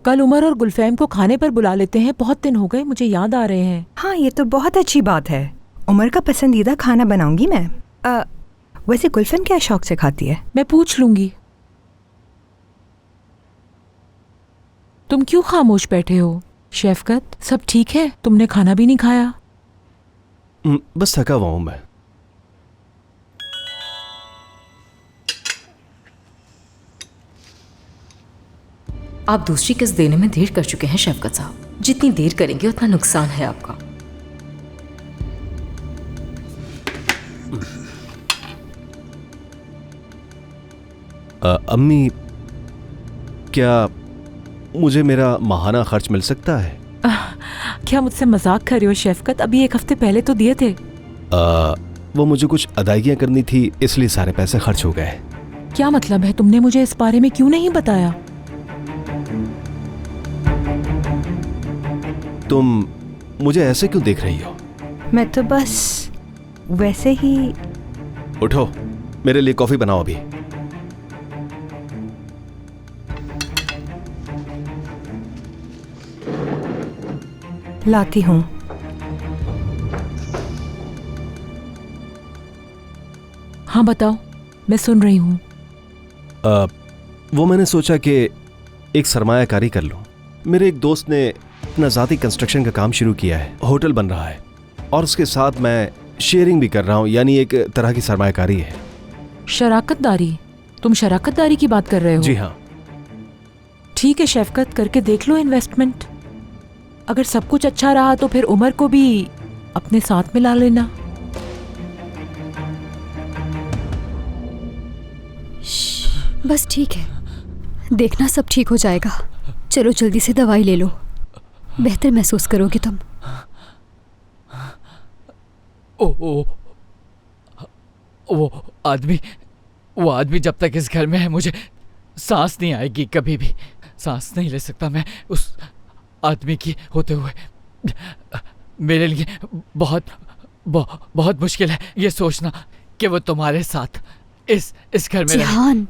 कल उमर और गुलफैम को खाने पर बुला लेते हैं, बहुत दिन हो गए, मुझे याद आ रहे हैं। हाँ, ये तो बहुत अच्छी बात है। उमर का पसंदीदा खाना बनाऊंगी मैं। वैसे गुलफैम क्या शौक से खाती है? मैं पूछ लूंगी। तुम क्यों खामोश बैठे हो? शफकत, सब ठीक है? तुमने खाना भी नहीं खाया? बस थका हुआ हूं मैं। आप दूसरी किस्त देने में देर कर चुके हैं शफकत साहब। जितनी देर करेंगे उतना नुकसान है आपका। अम्मी, क्या मुझे मेरा माहाना खर्च मिल सकता है? क्या मुझसे मजाक कर रहे हो शफकत? अभी 1 हफ्ते पहले तो दिए थे। वो मुझे कुछ अदायगियां करनी थी, इसलिए सारे पैसे खर्च हो गए। क्या मतलब है? तुमने मुझे इस बारे में क्यों नहीं बताया? तुम मुझे ऐसे क्यों देख रही हो? मैं तो बस वैसे ही। उठो, मेरे लिए कॉफी बनाओ अभी। लाती हूँ। हाँ बताओ, मैं सुन रही हूँ। वो मैंने सोचा कि एक सरमायाकारी कर लूं। मेरे एक दोस्त ने अपना ज़ाती कंस्ट्रक्शन का काम शुरू किया है, होटल बन रहा है, और उसके साथ मैं शेयरिंग भी कर रहा हूँ, यानी एक तरह की सरमायाकारी है। शराकतदारी? तुम शराकतदारी की बात कर रहे हो? जी हाँ। ठीक है शफकत, करके देख लो इन्वेस्टमेंट। अगर सब कुछ अच्छा रहा तो फिर उमर को भी अपने साथ में ला लेना। बस ठीक है, देखना सब ठीक हो जाएगा। चलो जल्दी से दवाई ले लो, बेहतर महसूस करोगे तुम। वो आदमी जब तक इस घर में है मुझे सांस नहीं आएगी, कभी भी सांस नहीं ले सकता मैं उस आदमी की होते हुए। मेरे लिए बहुत मुश्किल है ये सोचना कि वो तुम्हारे साथ इस घर में जिहान,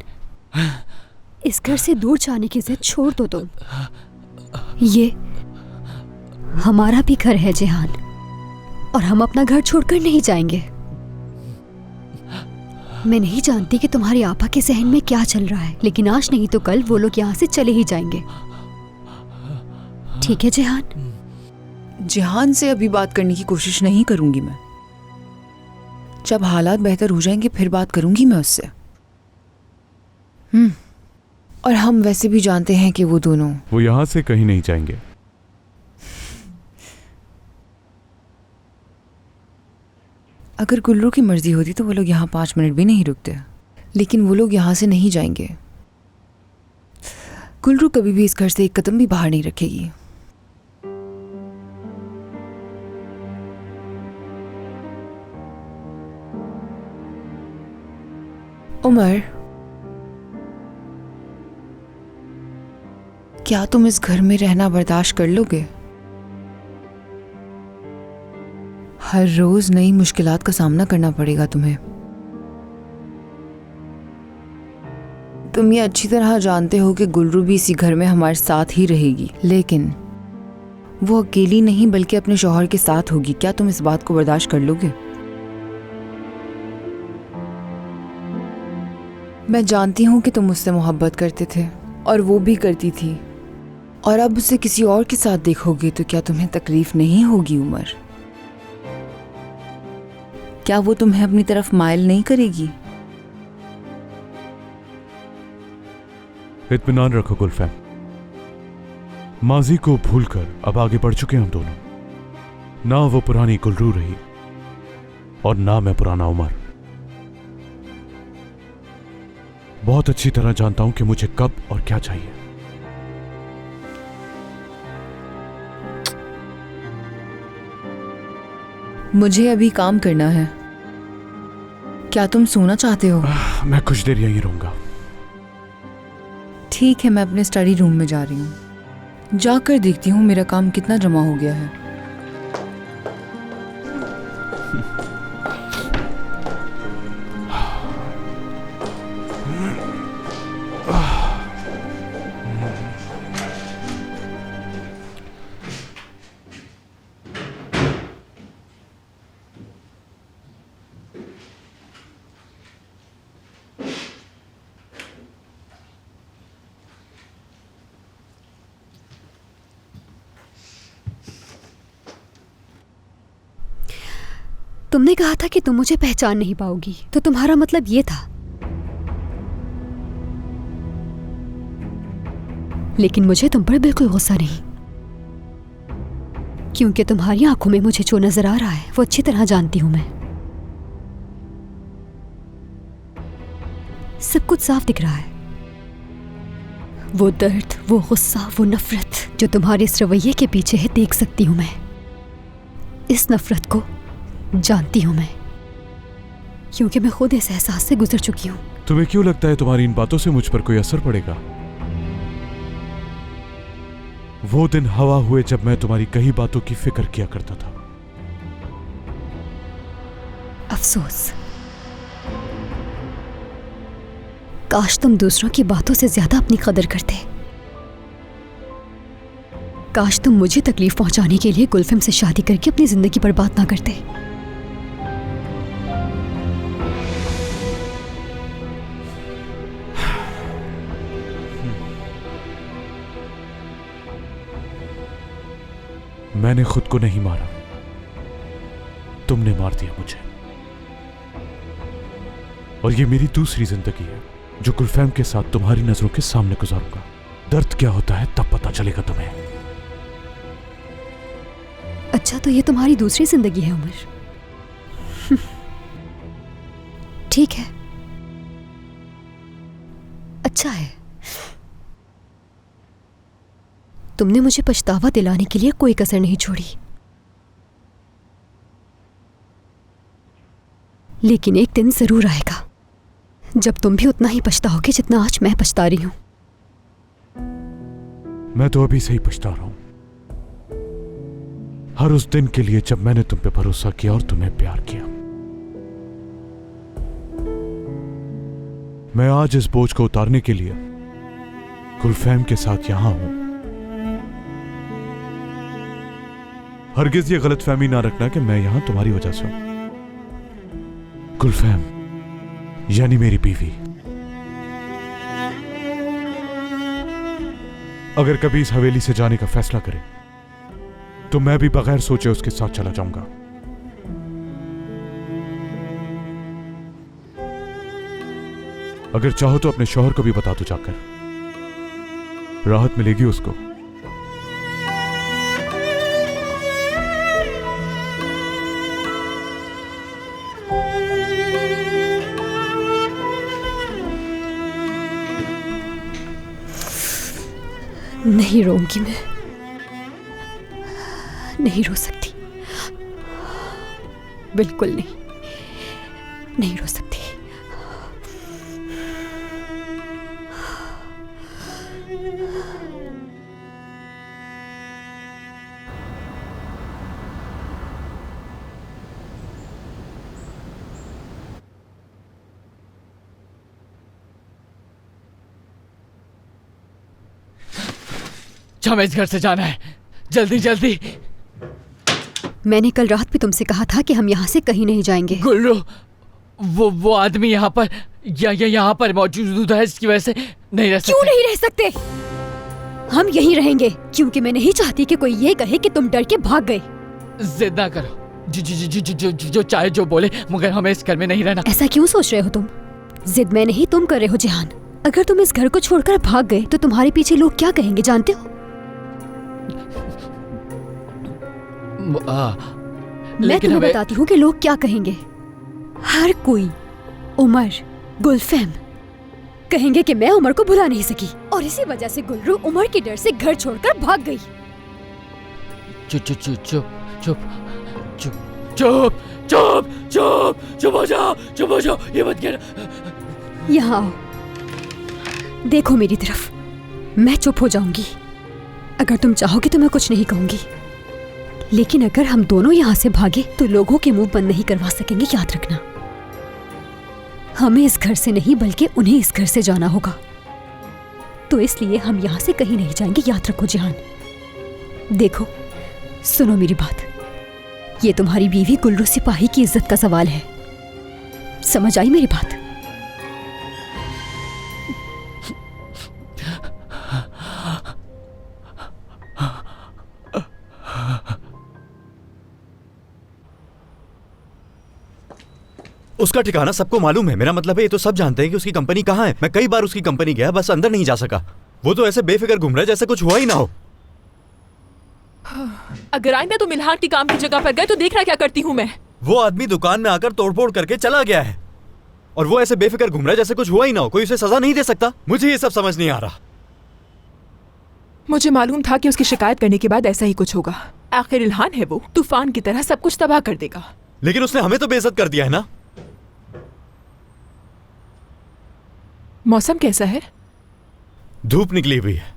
इस घर से दूर जाने की जिद छोड़ दो तुम। ये हमारा भी घर है जिहान, और हम अपना घर छोड़कर नहीं जाएंगे। मैं नहीं जानती कि तुम्हारी आपा के जहन में क्या चल रहा है, लेकिन आज नहीं तो कल वो लोग यहाँ से चले ही जाएंगे। ठीक है जिहान? जिहान से अभी बात करने की कोशिश नहीं करूंगी मैं। जब हालात बेहतर हो जाएंगे फिर बात करूंगी मैं उससे। और हम वैसे भी जानते हैं कि वो यहाँ से कहीं नहीं जाएंगे। अगर गुल्लू की मर्जी होती तो वो लोग यहाँ 5 मिनट भी नहीं रुकते, लेकिन वो लोग यहाँ से नहीं जाएंगे। गुल्लू कभी भी इस घर से एक कदम भी बाहर नहीं रखेगी। उमर, क्या तुम इस घर में रहना बर्दाश्त कर लोगे? हर रोज नई मुश्किलात का सामना करना पड़ेगा तुम्हें। तुम ये अच्छी तरह जानते हो कि गुल्रू भी इसी घर में हमारे साथ ही रहेगी, लेकिन वो अकेली नहीं बल्कि अपने शौहर के साथ होगी। क्या तुम इस बात को बर्दाश्त कर लोगे? मैं जानती हूँ कि तुम उससे मोहब्बत करते थे और वो भी करती थी, और अब उसे किसी और के साथ देखोगे तो क्या तुम्हें तकलीफ नहीं होगी उमर? क्या वो तुम्हें अपनी तरफ माइल नहीं करेगी? इत्मीनान रखो गुलफैम, माजी को भूलकर अब आगे बढ़ चुके हम दोनों। ना वो पुरानी गुलरू रही और ना मैं पुराना उमर। बहुत अच्छी तरह जानता हूं कि मुझे कब और क्या चाहिए। मुझे अभी काम करना है। क्या तुम सोना चाहते हो? मैं कुछ देर यहीं रहूंगा। ठीक है, मैं अपने स्टडी रूम में जा रही हूँ। जाकर देखती हूँ मेरा काम कितना जमा हो गया है। तुमने कहा था कि तुम मुझे पहचान नहीं पाओगी, तो तुम्हारा मतलब ये था। लेकिन मुझे तुम पर बिल्कुल गुस्सा नहीं, क्योंकि तुम्हारी आंखों में मुझे जो नजर आ रहा है वो अच्छी तरह जानती हूं मैं। सब कुछ साफ दिख रहा है। वो दर्द, वो गुस्सा, वो नफरत जो तुम्हारे इस रवैये के पीछे है, देख सकती हूं मैं। इस नफरत को जानती हूं मैं, क्योंकि मैं खुद इस एहसास से गुजर चुकी हूं। तुम्हें क्यों लगता है तुम्हारी इन बातों से मुझ पर कोई असर पड़ेगा? वो दिन हवा हुए जब मैं तुम्हारी कई बातों की फिक्र किया करता था। अफसोस, काश तुम दूसरों की बातों से ज्यादा अपनी कदर करते। काश तुम मुझे तकलीफ पहुंचाने के लिए गुलफिम से शादी करके अपनी जिंदगी बर्बाद ना करते। मैंने खुद को नहीं मारा, तुमने मार दिया मुझे। और ये मेरी दूसरी जिंदगी है जो गुलफैम के साथ तुम्हारी नजरों के सामने गुजारूंगा। दर्द क्या होता है तब पता चलेगा तुम्हें। अच्छा, तो ये तुम्हारी दूसरी जिंदगी है उमर। ठीक है, अच्छा है। तुमने मुझे पछतावा दिलाने के लिए कोई कसर नहीं छोड़ी, लेकिन एक दिन जरूर आएगा जब तुम भी उतना ही पछताओगे जितना आज मैं पछता रही हूं। मैं तो अभी से ही पछता रहा हूं, हर उस दिन के लिए जब मैंने तुम पे भरोसा किया और तुम्हें प्यार किया। मैं आज इस बोझ को उतारने के लिए गुलफैम के साथ यहां हूं। हरगिज ये गलतफहमी ना रखना कि मैं यहां तुम्हारी वजह से हूं। गुलफैम यानी मेरी बीवी, अगर कभी इस हवेली से जाने का फैसला करे तो मैं भी बगैर सोचे उसके साथ चला जाऊंगा। अगर चाहो तो अपने शौहर को भी बता दो जाकर, राहत मिलेगी उसको। नहीं रोऊंगी मैं, नहीं रो सकती, बिल्कुल नहीं, नहीं रो सकती। हमें इस घर से जाना है, जल्दी जल्दी। मैंने कल रात भी तुमसे कहा था कि हम यहाँ से कहीं नहीं जाएंगे। गुल्लू, वो आदमी यहाँ पर यहाँ पर मौजूद है, इसकी वजह से नहीं रह सकते। क्यों नहीं रह सकते? हम यहीं रहेंगे, क्योंकि मैं नहीं चाहती कि कोई ये कहे कि तुम डर के भाग गए। जिद ना करो, जो चाहे जो बोले, मगर हमें इस घर में नहीं रहना। ऐसा क्यों सोच रहे हो तुम? जिद मैं नहीं, तुम कर रहे हो जिहान। अगर तुम इस घर को छोड़कर भाग गए तो तुम्हारे पीछे लोग क्या कहेंगे जानते हो? मैं तुम्हें बताती हूँ कि लोग क्या कहेंगे। हर कोई उमर, गुलफैम कहेंगे कि मैं उमर को भुला नहीं सकी, और इसी वजह से गुलरू उमर के डर से घर छोड़कर भाग गई। चुप चुप चुप चुप चुप चुप चुप चुप चुप चुप हो जाओ, चुप हो जाओ, ये मत कहना। यहाँ आओ, देखो मेरी तरफ। मैं चुप हो जाऊंगी, अगर तुम चाहोगे तो मैं कुछ नहीं कहूंगी, लेकिन अगर हम दोनों यहाँ से भागे तो लोगों के मुंह बंद नहीं करवा सकेंगे, याद रखना। हमें इस घर से नहीं बल्कि उन्हें इस घर से जाना होगा, तो इसलिए हम यहाँ से कहीं नहीं जाएंगे, याद रखो जिहान। देखो, सुनो मेरी बात, ये तुम्हारी बीवी गुलरू सिपाही की इज्जत का सवाल है, समझ आई मेरी बात? उसका ठिकाना सबको मालूम है। मेरा मतलब है ये तो सब जानते हैं कि उसकी कंपनी कहाँ है। मैं कई बार उसकी कंपनी गया, बस अंदर नहीं जा सका। वो तो ऐसे बेफिक्र घूम रहा है जैसे कुछ हुआ ही ना हो। अगर आइंदा तुम इल्हान की काम की जगह पर गए तो देखना क्या करती हूँ मैं। वो आदमी दुकान में आकर तोड़फोड़ करके चला गया है और वो ऐसे बेफिक्र घूम रहा है जैसे कुछ हुआ ही ना हो। कोई उसे सजा नहीं दे सकता? मुझे ये सब समझ नहीं आ रहा। मुझे मालूम था कि उसकी शिकायत करने के बाद ऐसा ही कुछ होगा। आखिर इल्हान है, वो तूफान की तरह सब कुछ तबाह कर देगा। लेकिन उसने हमें तो बेइज्जत कर दिया है ना। मौसम कैसा है? धूप निकली हुई है।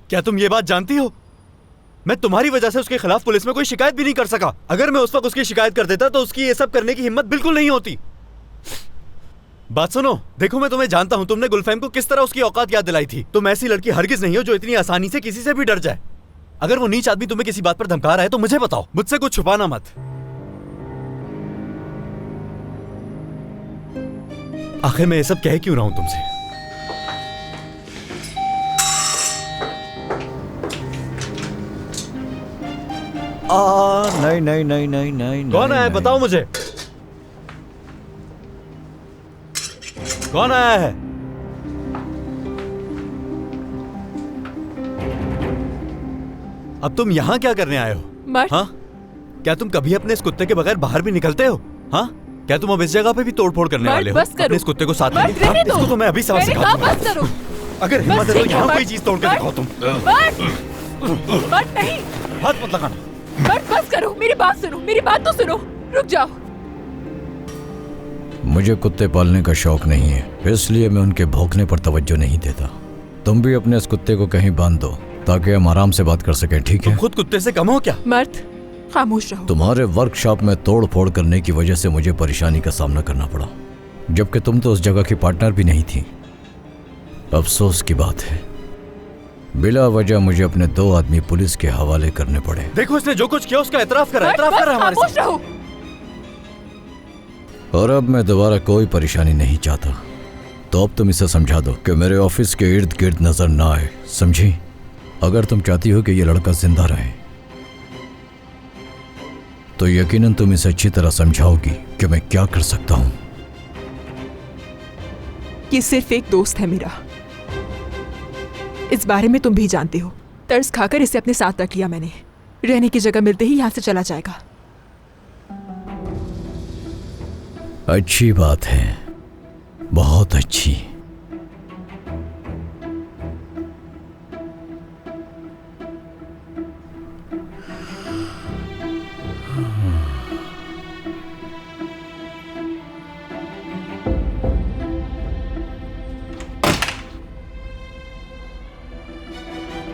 क्या तुम ये बात जानती हो? मैं तुम्हारी वजह से उसके खिलाफ पुलिस में कोई शिकायत भी नहीं कर सका। अगर मैं उस वक्त उसकी शिकायत कर देता तो उसकी ये सब करने की हिम्मत बिल्कुल नहीं होती। बात सुनो, देखो मैं तुम्हें जानता हूं। तुमने गुलफैम को किस तरह उसकी औकात याद दिलाई थी। तुम ऐसी लड़की हरगिज नहीं हो जो इतनी आसानी से किसी से भी डर जाए। अगर वो नीच आदमी तुम्हें किसी बात पर धमका रहा है तो मुझे बताओ, मुझसे कुछ छुपाना मत। आखिर मैं ये सब कह क्यों रहा हूं तुमसे? नहीं नहीं नहीं नहीं नहीं। कौन आया है बताओ मुझे। कौन आया है? अब तुम यहाँ क्या करने आए हो? मर्द। हाँ? क्या तुम कभी अपने इस कुत्ते के बगैर बाहर भी निकलते हो? हाँ? क्या तुम अब इस जगह पे भी तोड़फोड़ करने वाले हो? बस करो। अपने इस कुत्ते को साथ मर्द, लेके? हाँ, रहने दो। इसको तो मैं अभी सबक सिखा दूंगा। बस करो। अगर हिम्मत है तो ठीक है, यहाँ मर्द। कोई चीज तोड़ के मर्द। दिखाओ तुम। मर्द नहीं। हाथ मत लगाना। मर्द बस करो, मेरी बात सुनो, मेरी बात तो सुनो। रुक जाओ। मुझे कुत्ते पालने का शौक नहीं है, इसलिए मैं उनके भौंकने पर तवज्जो नहीं देता। तुम भी अपने इस कुत्ते को कहीं बांध दो ताकि हम आराम से बात कर सकें, ठीक है? तुम खुद कुत्ते से कम हो क्या? मर्द खामोश रहो। तुम्हारे वर्कशॉप में तोड़ फोड़ करने की वजह से मुझे परेशानी का सामना करना पड़ा, जबकि तुम तो उस जगह की पार्टनर भी नहीं थी। अफसोस की बात है, बिला वजह मुझे अपने 2 आदमी पुलिस के हवाले करने पड़े। देखो इसने जो कुछ किया उसका एतराफ करा, मर्द, एतराफ बस करा हमारे खामोश साथ। रहो। और अब मैं दोबारा कोई परेशानी नहीं चाहता, तो अब तुम इसे समझा दो कि मेरे ऑफिस के इर्द गिर्द नजर ना आए, समझी? अगर तुम चाहती हो कि ये लड़का जिंदा रहे तो यकीनन तुम इसे अच्छी तरह समझाओगी कि मैं क्या कर सकता हूं। ये सिर्फ एक दोस्त है मेरा, इस बारे में तुम भी जानते हो। तरस खाकर इसे अपने साथ रख लिया मैंने। रहने की जगह मिलते ही यहाँ से चला जाएगा। अच्छी बात है, बहुत अच्छी।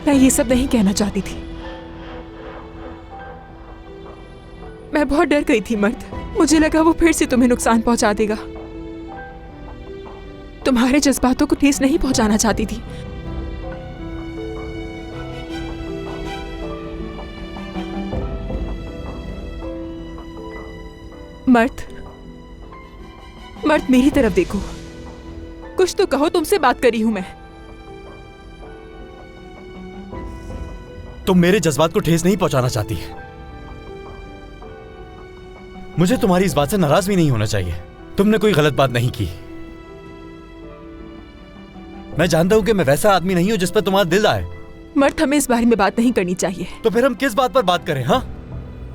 मैं ये सब नहीं कहना चाहती थी। मैं बहुत डर गई थी मर्द। मुझे लगा वो फिर से तुम्हें नुकसान पहुंचा देगा। तुम्हारे जज्बातों को ठेस नहीं पहुंचाना चाहती थी। मर्द, मर्द मेरी तरफ देखो, कुछ तो कहो। तुमसे बात करी हूं मैं। तुम मेरे जज्बात को ठेस नहीं पहुंचाना चाहती है। मुझे तुम्हारी इस बात से नाराज भी नहीं होना चाहिए। तुमने कोई गलत बात नहीं की। मैं जानता हूं कि मैं वैसा आदमी नहीं हूं जिस पर तुम्हारा दिल आए। मर्द, हमें इस बारे में बात नहीं करनी चाहिए। तो फिर हम किस बात पर बात करें? हाँ,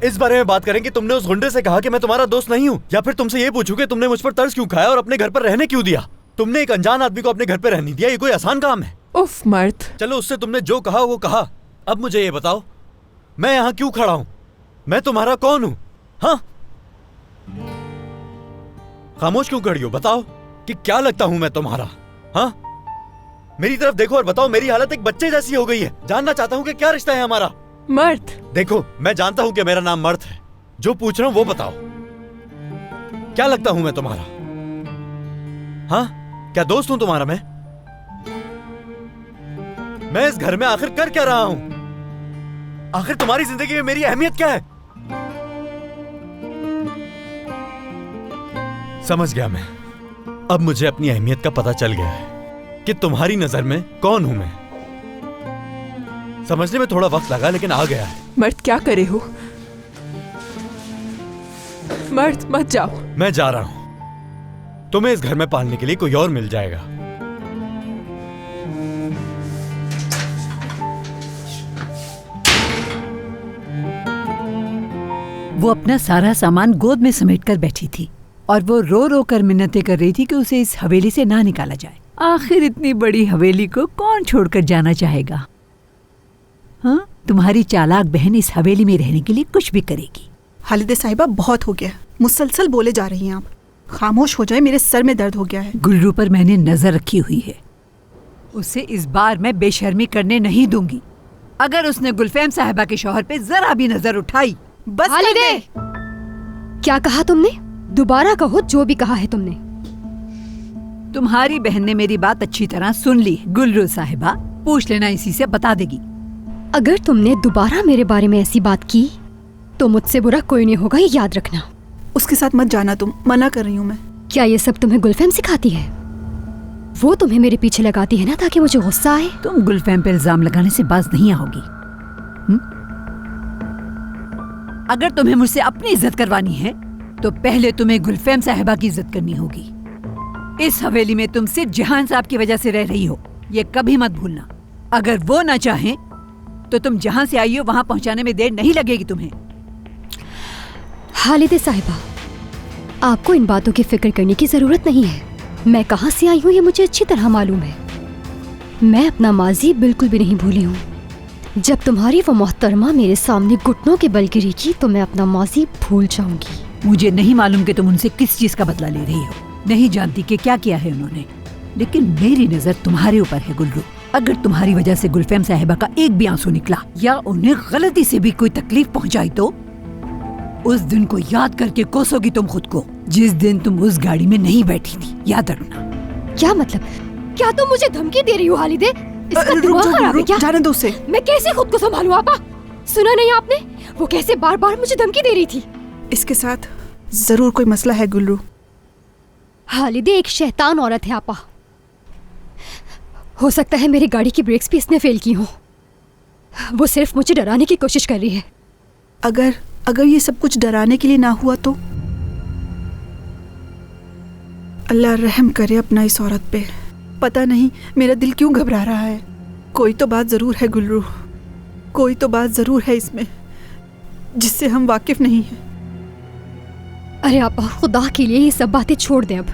इस बारे में बात करें कि तुमने उस गुंडे से कहा कि मैं तुम्हारा दोस्त नहीं हूं, या फिर तुमसे ये पूछूं कि तुमने मुझ पर तरस क्यों खाया और अपने घर पर रहने क्यों दिया? तुमने एक अनजान आदमी को अपने घर पर रहने दिया, ये कोई आसान काम है? उफ मर्द। चलो, उससे तुमने जो कहा वो कहा। अब मुझे ये बताओ, मैं यहाँ क्यों खड़ा हूं? मैं तुम्हारा कौन हूं? हाँ, खामोश क्यों खड़ी हो? बताओ कि क्या लगता हूं मैं तुम्हारा? हाँ, मेरी तरफ देखो और बताओ। मेरी हालत एक बच्चे जैसी हो गई है। जानना चाहता हूं कि क्या रिश्ता है हमारा। मर्द, देखो, मैं जानता हूं कि मेरा नाम मर्द है। जो पूछ रहा हूं वो बताओ, क्या लगता हूं मैं तुम्हारा? हाँ, क्या दोस्त हूं तुम्हारा मैं इस घर में आखिर कर क्या रहा हूं? आखिर तुम्हारी जिंदगी में मेरी अहमियत क्या है? समझ गया मैं। अब मुझे अपनी अहमियत का पता चल गया है कि तुम्हारी नजर में कौन हूं मैं। समझने में थोड़ा वक्त लगा लेकिन आ गया है। मर्द क्या करे हो? मर्द मत जाओ। मैं जा रहा हूं। तुम्हें इस घर में पालने के लिए कोई और मिल जाएगा। वो अपना सारा सामान गोद में समेट कर बैठी थी और वो रो रो कर मिन्नतें कर रही थी कि उसे इस हवेली से ना निकाला जाए। आखिर इतनी बड़ी हवेली को कौन छोड़कर जाना चाहेगा? हाँ, तुम्हारी चालाक बहन इस हवेली में रहने के लिए कुछ भी करेगी। हालिदे साहिबा, बहुत हो गया। मुसलसल बोले जा रही हैं आप। खामोश हो जाए, मेरे सर में दर्द हो गया है। गुल्रू पर मैंने नजर रखी हुई है। उसे इस बार मैं बेशर्मी करने नहीं दूंगी। अगर उसने गुलफैम साहिबा के शौहर पे जरा भी नजर उठाई, बस हालिदे, क्या कहा तुमने? दोबारा कहो जो भी कहा है तुमने। तुम्हारी बहन ने मेरी बात अच्छी तरह सुन ली। गुल्रू साहिबा, पूछ लेना, इसी से बता देगी। अगर तुमने दोबारा मेरे बारे में ऐसी बात की तो मुझसे बुरा कोई नहीं होगा, ये याद रखना। उसके साथ मत जाना तुम, मना कर रही हूँ मैं। क्या ये सब तुम्हें गुलफैम सिखाती है? वो तुम्हें मेरे पीछे लगाती है ना ताकि मुझे गुस्सा आए। तुम गुलफैम पे इल्जाम लगाने से बाज नहीं आओगी। अगर तुम्हें मुझसे अपनी इज्जत करवानी है तो पहले तुम्हें गुलफैम साहिबा की इज्जत करनी होगी। इस हवेली में तुम सिर्फ जहान साहब की वजह से रह रही हो, ये कभी मत भूलना। अगर वो ना चाहें तो तुम जहां से आई हो वहां पहुंचाने में देर नहीं लगेगी तुम्हें। हालिदे साहिबा, आपको इन बातों की फिक्र करने की जरूरत नहीं है। मैं कहां से आई हूँ ये मुझे अच्छी तरह मालूम है। मैं अपना माजी बिल्कुल भी नहीं भूली हूँ। जब तुम्हारी वो मोहतरमा मेरे सामने घुटनों के बल गिरेगी तो मैं अपना माजी भूल जाऊंगी। मुझे नहीं मालूम कि तुम उनसे किस चीज का बदला ले रही हो, नहीं जानती कि क्या किया है उन्होंने, लेकिन मेरी नजर तुम्हारे ऊपर है गुल्रू। अगर तुम्हारी वजह से गुलफैम साहिबा का एक भी आंसू निकला या उन्हें गलती से भी कोई तकलीफ पहुंचाई तो उस दिन को याद करके कोसोगी तुम खुद को, जिस दिन तुम उस गाड़ी में नहीं बैठी थी। याद रखना। क्या मतलब? क्या तुम मुझे धमकी दे रही हो हालिदे? इसका दिमाग खराब है क्या? जाने दो उसे। मैं कैसे खुद को संभालूं आपा? सुना नहीं आपने? वो कैसे बार बार मुझे धमकी दे रही थी। इसके साथ जरूर कोई मसला है गुल्रू। हालिदे एक शैतान औरत है आपा। हो सकता है मेरी गाड़ी की ब्रेक्स भी इसने फेल की हो। वो सिर्फ मुझे डराने की कोशिश कर रही है। अगर ये सब कुछ डराने के लिए ना हुआ तो अल्लाह रहम करे अपना इस औरत पे। पता नहीं मेरा दिल क्यों घबरा रहा है। कोई तो बात जरूर है गुल्रू, कोई तो बात जरूर है इसमें जिससे हम वाकिफ नहीं हैं। अरे आपा, खुदा के लिए ये सब बातें छोड़ दें अब।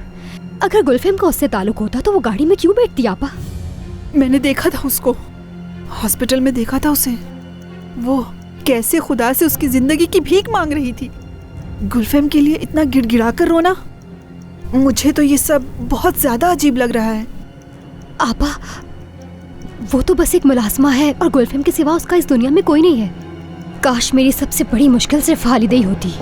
अगर गुलफैम का उससे ताल्लुक होता तो वो गाड़ी में क्यों बैठती आपा? मैंने देखा था उसको, हॉस्पिटल में देखा था उसे। वो कैसे खुदा से उसकी जिंदगी की भीख मांग रही थी। गुलफैम के लिए इतना गिड़गिड़ा कर रोना, मुझे तो ये सब बहुत ज्यादा अजीब लग रहा है। आपा, वो तो बस एक मुलाजमा है और गुलफैम के सिवा उसका इस दुनिया में कोई नहीं है। काश मेरी सबसे बड़ी मुश्किल सिर्फ हालिदे ही होती।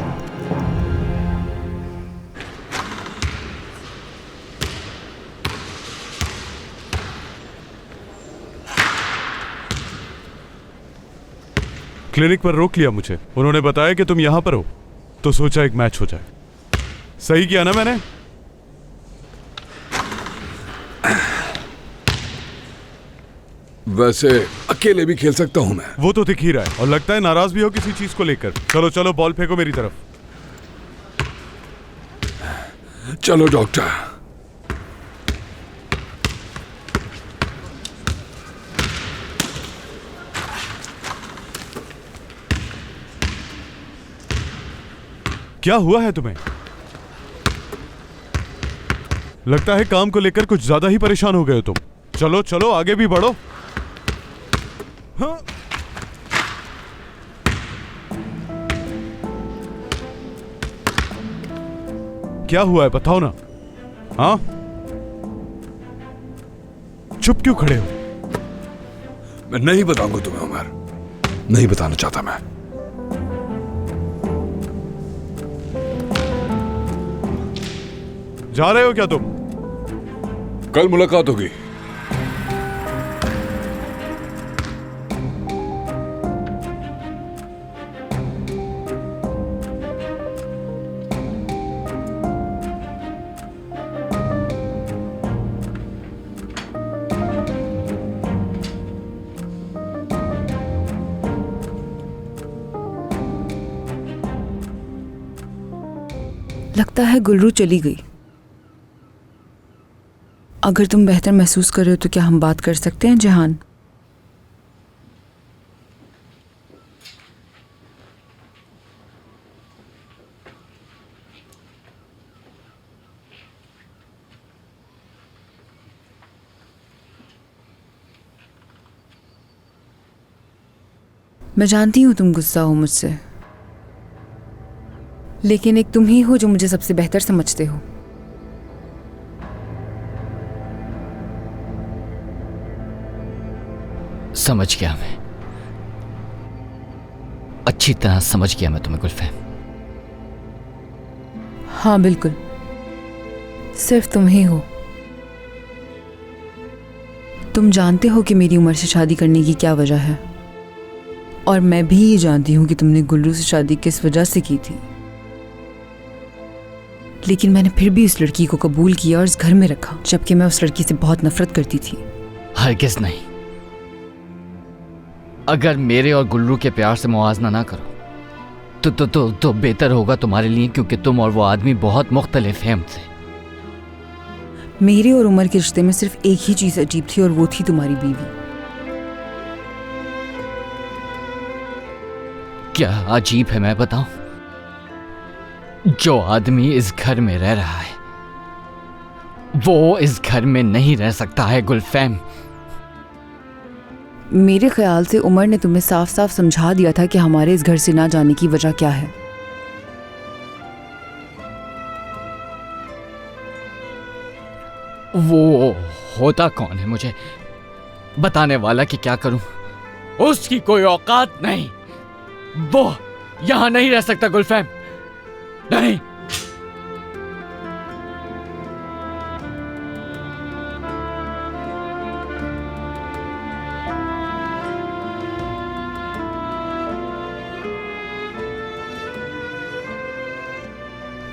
क्लिनिक पर रोक लिया मुझे। उन्होंने बताया कि तुम यहाँ पर हो, तो सोचा एक मैच हो जाए। सही किया ना मैंने? वैसे अकेले भी खेल सकता हूँ मैं। वो तो दिख ही रहा है और लगता है नाराज भी हो किसी चीज को लेकर। चलो चलो, बॉल फेंको मेरी तरफ। चलो डॉक्टर। क्या हुआ है तुम्हें? लगता है काम को लेकर कुछ ज्यादा ही परेशान हो गए हो तुम। चलो चलो, आगे भी बढ़ो। हाँ। क्या हुआ है बताओ ना। हाँ, चुप क्यों खड़े हो? मैं नहीं बताऊंगा तुम्हें उमर, नहीं बताना चाहता मैं। जा रहे हो क्या तुम? कल मुलाकात होगी। लगता है गुलरू चली गई। अगर तुम बेहतर महसूस कर रहे हो तो क्या हम बात कर सकते हैं जहान? मैं जानती हूँ तुम गुस्सा हो मुझसे, लेकिन एक तुम ही हो जो मुझे सबसे बेहतर समझते हो। समझ गया मैं, अच्छी तरह समझ गया मैं तुम्हें गुलफैम। हाँ बिल्कुल, सिर्फ तुम ही हो। तुम जानते हो कि मेरी उम्र से शादी करने की क्या वजह है, और मैं भी ये जानती हूँ कि तुमने गुल्लू से शादी किस वजह से की थी। लेकिन मैंने फिर भी उस लड़की को कबूल किया और इस घर में रखा, जबकि मैं उस लड़की से बहुत नफरत करती थी। हरगिज़ नहीं। अगर मेरे और गुल्लू के प्यार से मुआवजा ना करो तो बेहतर होगा तुम्हारे लिए, क्योंकि तुम और वो आदमी बहुत मुख्तलिफ हैं हमसे। मेरे और उमर के रिश्ते में सिर्फ एक ही चीज अजीब थी, और वो थी तुम्हारी बीवी। क्या अजीब है मैं बताऊं? जो आदमी इस घर में रह रहा है वो इस घर में नहीं रह सकता है गुलफैम। मेरे ख्याल से उमर ने तुम्हें साफ साफ समझा दिया था कि हमारे इस घर से ना जाने की वजह क्या है। वो होता कौन है मुझे बताने वाला कि क्या करूं? उसकी कोई औकात नहीं। वो यहां नहीं रह सकता गुलफैम, नहीं।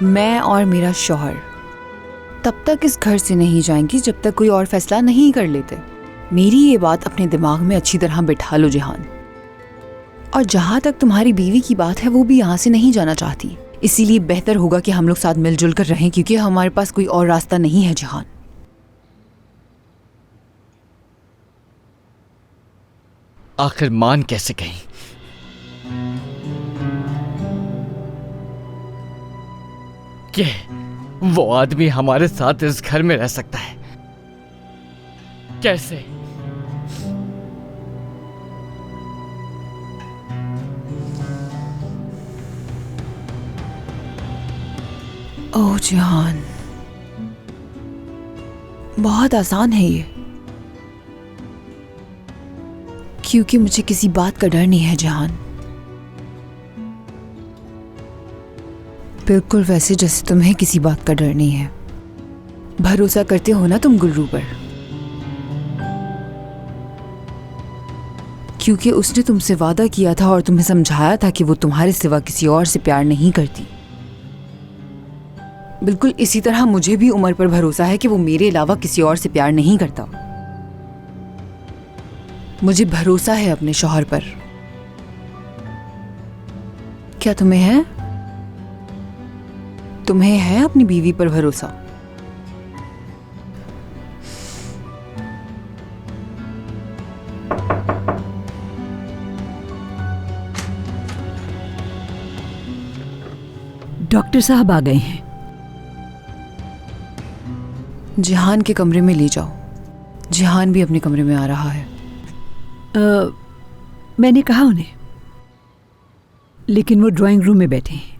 मैं और मेरा शौहर तब तक इस घर से नहीं जाएंगी जब तक कोई और फैसला नहीं कर लेते। मेरी ये बात अपने दिमाग में अच्छी तरह बिठा लो जहान। और जहां तक तुम्हारी बीवी की बात है, वो भी यहाँ से नहीं जाना चाहती। इसीलिए बेहतर होगा कि हम लोग साथ मिलजुल कर रहें, क्योंकि हमारे पास कोई और रास्ता नहीं है जहान। आखिर मान कैसे गई? कि वो आदमी हमारे साथ इस घर में रह सकता है? कैसे? ओह जहान, बहुत आसान है ये, क्योंकि मुझे किसी बात का डर नहीं है जहान। बिल्कुल वैसे जैसे तुम्हें किसी बात का डर नहीं है। भरोसा करते हो ना तुम गुल्लू पर, क्योंकि उसने तुमसे वादा किया था और तुम्हें समझाया था कि वो तुम्हारे सिवा किसी और से प्यार नहीं करती। बिल्कुल इसी तरह मुझे भी उमर पर भरोसा है कि वो मेरे अलावा किसी और से प्यार नहीं करता। मुझे भरोसा है अपने शौहर पर। क्या तुम्हें है? तुम्हें है अपनी बीवी पर भरोसा? डॉक्टर साहब आ गए हैं। जिहान के कमरे में ले जाओ। जिहान भी अपने कमरे में आ रहा है। मैंने कहा उन्हें, लेकिन वो ड्राइंग रूम में बैठे हैं।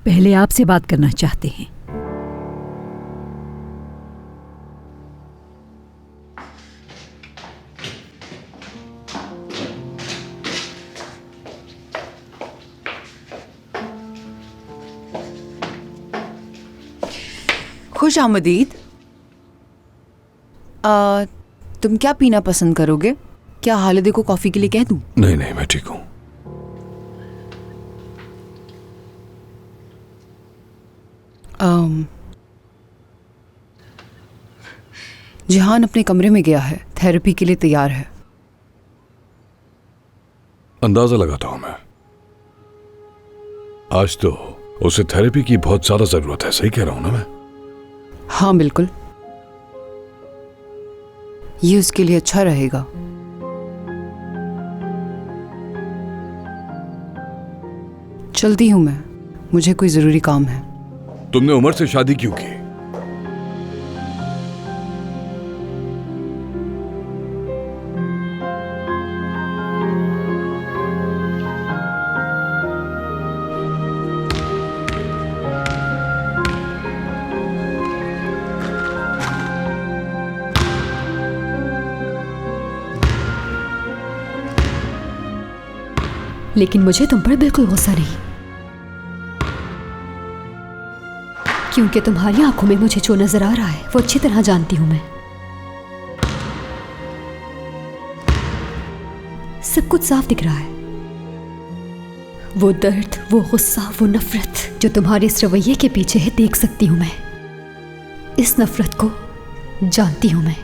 पहले आपसे बात करना चाहते हैं। खुश आमदीद। तुम क्या पीना पसंद करोगे? क्या हालिदे को कॉफी के लिए कह दूं? नहीं नहीं, मैं ठीक हूं। जिहान अपने कमरे में गया है, थेरेपी के लिए तैयार है। अंदाजा लगाता हूं मैं, आज तो उसे थेरेपी की बहुत ज्यादा जरूरत है, सही कह रहा हूं ना मैं? हाँ बिल्कुल, ये उसके लिए अच्छा रहेगा। चलती हूं मैं, मुझे कोई जरूरी काम है। तुमने उमर से शादी क्यों की? लेकिन मुझे तुम पर बिल्कुल गुस्सा नहीं, क्योंकि तुम्हारी आंखों में मुझे जो नजर आ रहा है वो अच्छी तरह जानती हूं मैं। सब कुछ साफ दिख रहा है। वो दर्द, वो गुस्सा, वो नफरत जो तुम्हारे इस रवैये के पीछे है, देख सकती हूं मैं। इस नफरत को जानती हूं मैं,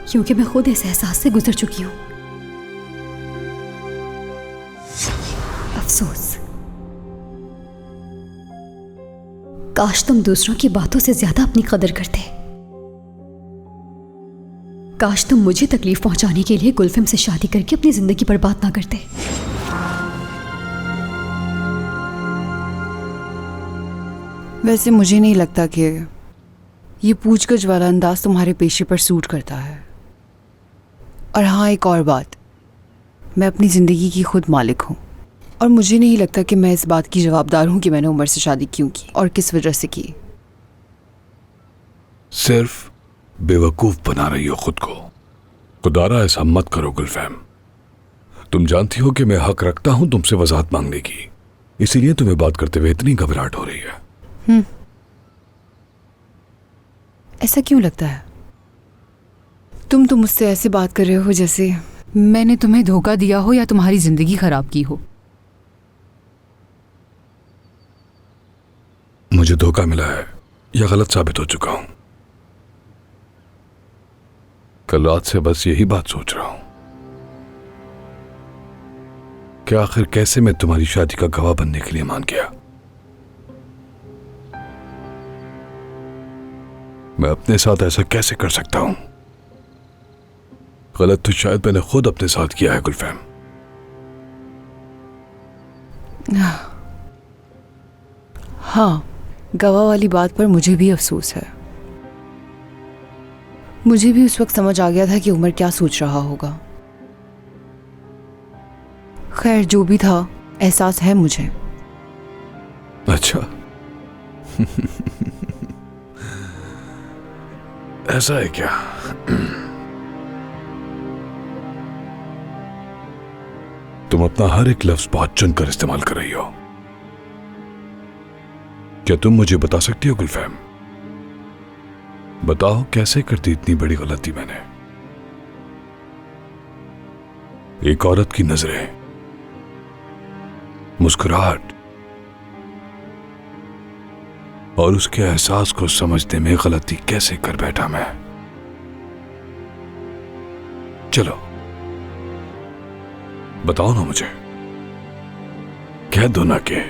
क्योंकि मैं खुद इस एहसास से गुजर चुकी हूं। अफसोस, काश तुम दूसरों की बातों से ज्यादा अपनी कदर करते। काश तुम मुझे तकलीफ पहुंचाने के लिए गुलफिम से शादी करके अपनी जिंदगी बर्बाद ना करते। वैसे मुझे नहीं लगता कि ये पूछगछ वाला अंदाज तुम्हारे पेशे पर सूट करता है। और हाँ, एक और बात, मैं अपनी ज़िंदगी की खुद मालिक हूँ और मुझे नहीं लगता कि मैं इस बात की जवाबदार हूँ कि मैंने उमर से शादी क्यों की और किस वजह से की। सिर्फ बेवकूफ बना रही हो खुद को। खुदारा ऐसा मत करो गुलफैम। तुम जानती हो कि मैं हक रखता हूं तुमसे वजाहत मांगने की, इसीलिए तुम्हें बात करते हुए इतनी घबराहट हो रही है। ऐसा क्यों लगता है? तुम तो मुझसे ऐसे बात कर रहे हो जैसे मैंने तुम्हें धोखा दिया हो या तुम्हारी जिंदगी खराब की हो। मुझे धोखा मिला है या गलत साबित हो चुका हूं? कल रात से बस यही बात सोच रहा हूं कि आखिर कैसे मैं तुम्हारी शादी का गवाह बनने के लिए मान गया। मैं अपने साथ ऐसा कैसे कर सकता हूं? गलत तो शायद मैंने खुद अपने साथ किया है गुलफैम। हाँ, गवाह वाली बात पर मुझे भी अफसोस है। मुझे भी उस वक्त समझ आ गया था कि उमर क्या सोच रहा होगा। खैर, जो भी था, एहसास है मुझे। अच्छा ऐसा है क्या? तुम अपना हर एक लफ्ज बहुत चुनकर इस्तेमाल कर रही हो। क्या तुम मुझे बता सकती हो गुलफैम, बताओ कैसे कर दी इतनी बड़ी गलती मैंने? एक औरत की नजरें, मुस्कुराहट और उसके एहसास को समझने में गलती कैसे कर बैठा मैं। चलो बताओ ना मुझे, कह दो ना कि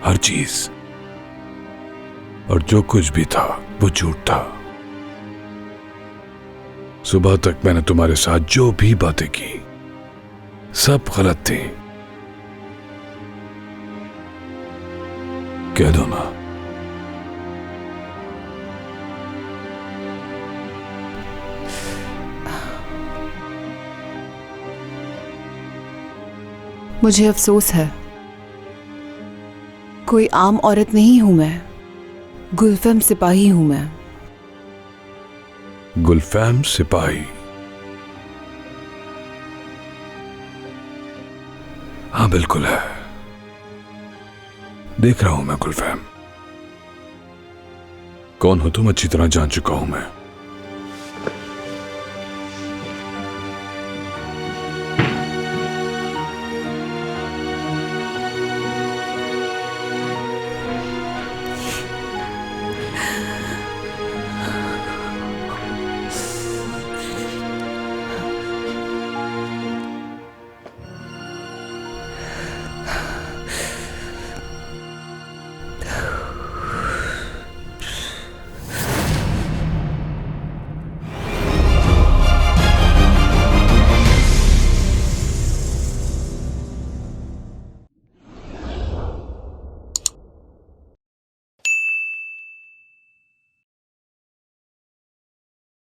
हर चीज और जो कुछ भी था वो झूठ था। सुबह तक मैंने तुम्हारे साथ जो भी बातें की सब गलत थी। कह दो ना। मुझे अफसोस है, कोई आम औरत नहीं हूं मैं, गुलफैम सिपाही हूं मैं। गुलफैम सिपाही? हाँ बिल्कुल है, देख रहा हूं मैं गुलफैम। कौन हो तुम अच्छी तरह जान चुका हूं मैं।